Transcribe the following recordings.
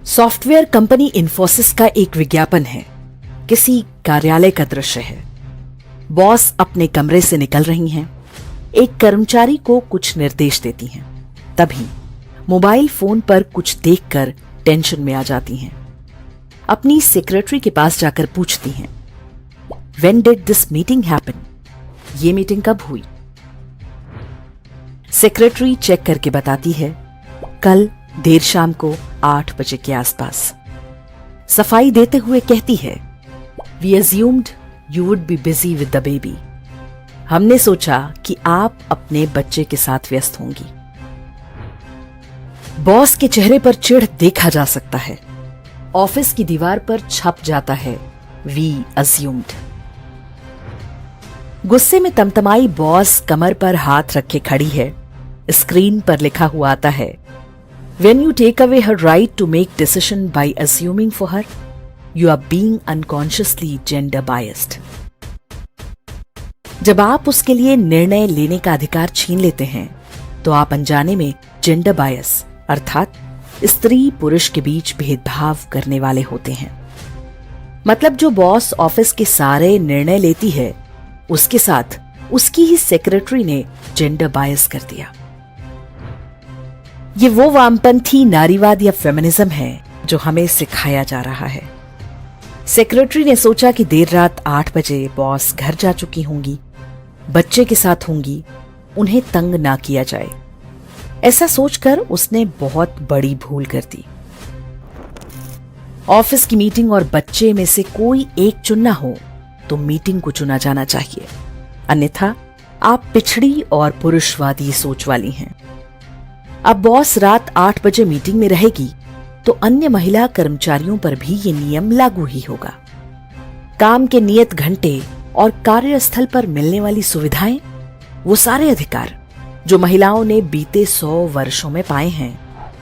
Software company Infosys का एक विज्ञापन है। किसी कार्यालय का दृश्य है। बॉस अपने कमरे से निकल रही हैं। एक कर्मचारी को कुछ निर्देश देती हैं। तभी मोबाइल फोन पर कुछ देखकर टेंशन में आ जाती हैं। अपनी सेक्रेटरी के पास जाकर पूछती हैं, When did this meeting happen? ये मीटिंग कब हुई? सेक्रेटरी चेक करके बताती है, कल देर शाम को 8 बजे के आसपास। सफाई देते हुए कहती है, We assumed you would be busy with the baby. हमने सोचा कि आप अपने बच्चे के साथ व्यस्त होंगी। बॉस के चेहरे पर चिढ़ देखा जा सकता है। ऑफिस की दीवार पर छप जाता है, We assumed. गुस्से में तमतमाई बॉस कमर पर हाथ रखे खड़ी है। स्क्रीन पर लिखा हुआ आता है, When you take away her right to make decision by assuming for her, you are being unconsciously gender biased. जब आप उसके लिए निर्णय लेने का अधिकार छीन लेते हैं, तो आप अनजाने में जेंडर बायस अर्थात स्त्री पुरुष के बीच भेदभाव करने वाले होते हैं। मतलब जो बॉस ऑफिस के सारे निर्णय लेती है, उसके साथ उसकी ही सेक्रेटरी ने जेंडर बायस कर दिया। ये वो वामपंथी नारीवाद या फेमिनिज्म है जो हमें सिखाया जा रहा है। सेक्रेटरी ने सोचा कि देर रात 8 बजे बॉस घर जा चुकी होंगी, बच्चे के साथ होंगी, उन्हें तंग ना किया जाए। ऐसा सोचकर उसने बहुत बड़ी भूल कर दी। ऑफिस की मीटिंग और बच्चे में से कोई एक चुनना हो तो मीटिंग को चुना जाना चाहिए, अन्यथा आप पिछड़ी और पुरुषवादी सोच वाली हैं। अब बॉस रात 8 बजे मीटिंग में रहेगी तो अन्य महिला कर्मचारियों पर भी ये नियम लागू ही होगा। काम के नियत घंटे और कार्यस्थल पर मिलने वाली सुविधाएं, वो सारे अधिकार जो महिलाओं ने बीते 100 वर्षों में पाए हैं,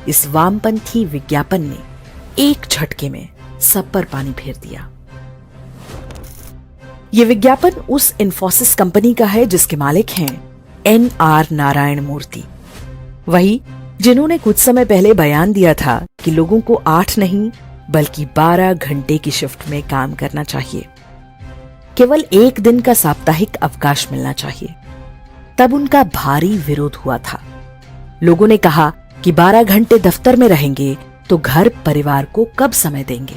इस वामपंथी विज्ञापन ने एक झटके में सब पर पानी फेर दिया। ये विज्ञापन उस इन्फोसिस कंपनी का है जिसके मालिक हैं NR नारायण मूर्ति, वही जिन्होंने कुछ समय पहले बयान दिया था कि लोगों को 8 नहीं बल्कि 12 घंटे की शिफ्ट में काम करना चाहिए, केवल 1 दिन का साप्ताहिक अवकाश मिलना चाहिए। तब उनका भारी विरोध हुआ था। लोगों ने कहा कि 12 घंटे दफ्तर में रहेंगे तो घर परिवार को कब समय देंगे।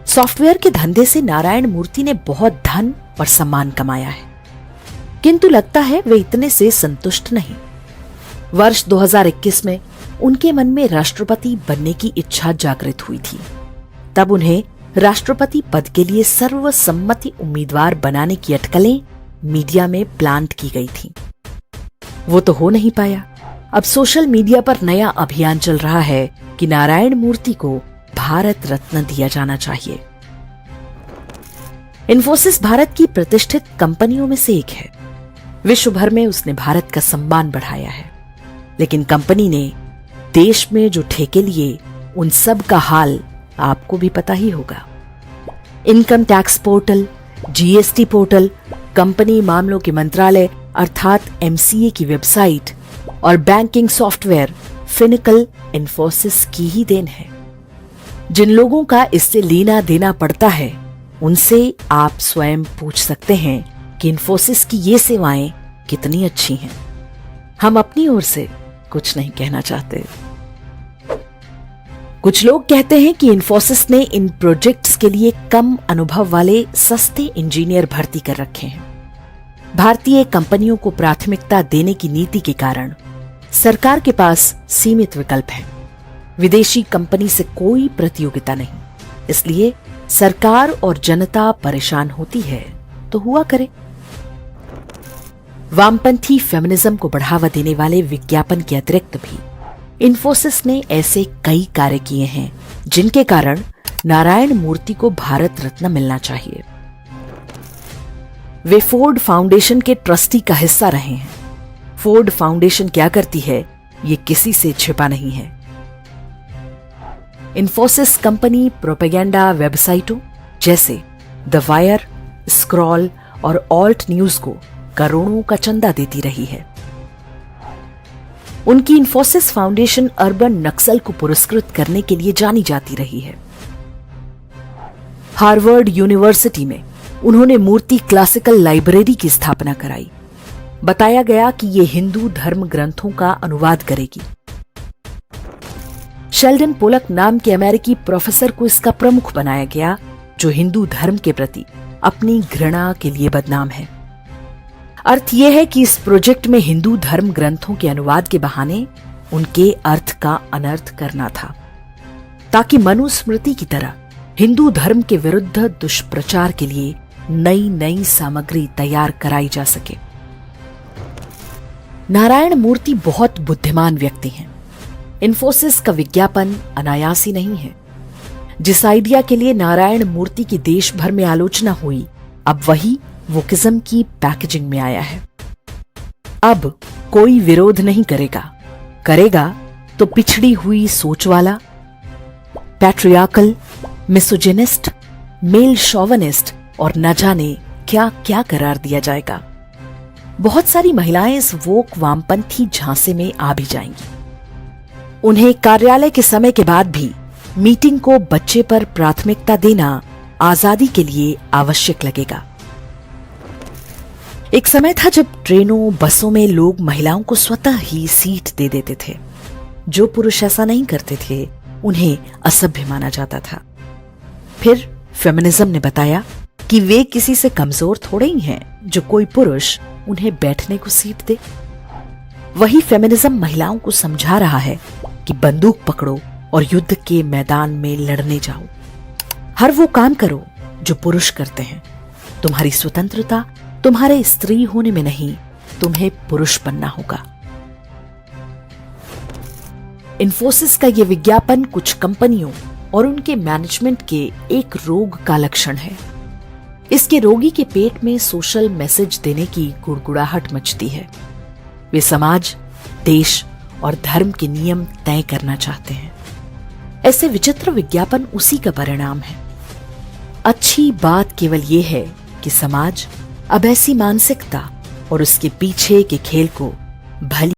सॉफ्टवेयर के धंधे से नारायण मूर्ति ने बहुत धन और सम्मान कमाया है, किंतु लगता है वे इतने से संतुष्ट नहीं। वर्ष 2021 में उनके मन में राष्ट्रपति बनने की इच्छा जागृत हुई थी। तब उन्हें राष्ट्रपति पद के लिए सर्वसम्मति उम्मीदवार बनाने की अटकलें मीडिया में प्लांट की गई थी। वो तो हो नहीं पाया। अब सोशल मीडिया पर नया अभियान चल रहा है कि नारायण मूर्ति को भारत रत्न दिया जाना चाहिए। इन्फोसिस भारत की प्रतिष्ठित कंपनियों में से एक है। विश्व भर में उसने भारत का सम्मान बढ़ाया है, लेकिन कंपनी ने देश में जो ठेके लिए उन सब का हाल आपको भी पता ही होगा। Income tax portal, GST portal, company मामलों के मंत्रालय अर्थात MCA की वेबसाइट और बैंकिंग सॉफ्टवेयर फिनिकल इन्फोसिस की ही देन है। जिन लोगों का इससे लेना देना पड़ता है, उनसे आप स्वयं पूछ सकते हैं कि इन्फोसिस की ये सेवाएं कितनी अच्छी हैं। हम अपनी ओर से कुछ नहीं कहना चाहते। कुछ लोग कहते हैं कि इन्फोसिस ने इन प्रोजेक्ट्स के लिए कम अनुभव वाले सस्ते इंजीनियर भर्ती कर रखे हैं। भारतीय कंपनियों को प्राथमिकता देने की नीति के कारण सरकार के पास सीमित विकल्प हैं। विदेशी कंपनी से कोई प्रतियोगिता नहीं, इसलिए सरकार और जनता परेशान होती है तो हुआ करे। वामपंथी फेमिनिज्म को बढ़ावा देने वाले विज्ञापन के अतिरिक्त भी इन्फोसिस ने ऐसे कई कार्य किए हैं जिनके कारण नारायण मूर्ति को भारत रत्न मिलना चाहिए। वे फोर्ड फाउंडेशन के ट्रस्टी का हिस्सा रहे हैं। फोर्ड फाउंडेशन क्या करती है, ये किसी से छिपा नहीं है। इन्फोसिस कंपनी प्रोपेगेंडा वेबसाइटों जैसे द वायर, स्क्रॉल और ऑल्ट न्यूज को करोड़ों का चंदा देती रही है। उनकी इन्फोसिस फाउंडेशन अर्बन नक्सल को पुरस्कृत करने के लिए जानी जाती रही है। हार्वर्ड यूनिवर्सिटी में उन्होंने मूर्ति क्लासिकल लाइब्रेरी की स्थापना कराई। बताया गया कि ये हिंदू धर्म ग्रंथों का अनुवाद करेगी। शेल्डन पोलक नाम के अमेरिकी प्रोफेसर को इसका प्रमुख बनाया गया, जो हिंदू धर्म के प्रति अपनी घृणा के लिए बदनाम है। अर्थ यह है कि इस प्रोजेक्ट में हिंदू धर्म ग्रंथों के अनुवाद के बहाने उनके अर्थ का अनर्थ करना था, ताकि मनुस्मृति की तरह हिंदू धर्म के विरुद्ध दुष्प्रचार के लिए नई नई सामग्री तैयार कराई जा सके। नारायण मूर्ति बहुत बुद्धिमान व्यक्ति हैं। इन्फोसिस का विज्ञापन अनायासी नहीं है। जिस आइडिया के लिए नारायण मूर्ति की देश भर में आलोचना हुई, अब वही वोकिज्म की पैकेजिंग में आया है। अब कोई विरोध नहीं करेगा तो पिछड़ी हुई सोच वाला, पैट्रियार्कल, मिसोजिनिस्ट, मेल शोवनिस्ट और न जाने क्या क्या करार दिया जाएगा। बहुत सारी महिलाएं इस वोक वामपंथी झांसे में आ भी जाएंगी। उन्हें कार्यालय के समय के बाद भी मीटिंग को बच्चे पर प्राथमिकता देना आजादी के लिए आवश्यक लगेगा। एक समय था जब ट्रेनों बसों में लोग महिलाओं को स्वतः ही सीट दे देते थे। जो पुरुष ऐसा नहीं करते थे उन्हें असभ्य माना जाता था। फिर फेमिनिज्म ने बताया कि वे किसी से कमजोर थोड़े ही हैं जो कोई पुरुष उन्हें बैठने को सीट दे। वही फेमिनिज्म महिलाओं को समझा रहा है कि बंदूक पकड़ो और युद्ध के मैदान में लड़ने जाओ। हर वो काम करो जो पुरुष करते हैं। तुम्हारी स्वतंत्रता तुम्हारे स्त्री होने में नहीं, तुम्हें पुरुष बनना होगा। इन्फोसिस का यह विज्ञापन कुछ कंपनियों और उनके मैनेजमेंट के एक रोग का लक्षण है। इसके रोगी के पेट में सोशल मैसेज देने की गुड़गुड़ाहट मचती है। वे समाज, देश और धर्म के नियम तय करना चाहते हैं। ऐसे विचित्र विज्ञापन उसी का परिणाम है। अच्छी बात केवल यह है कि समाज अब ऐसी मानसिकता और उसके पीछे के खेल को भली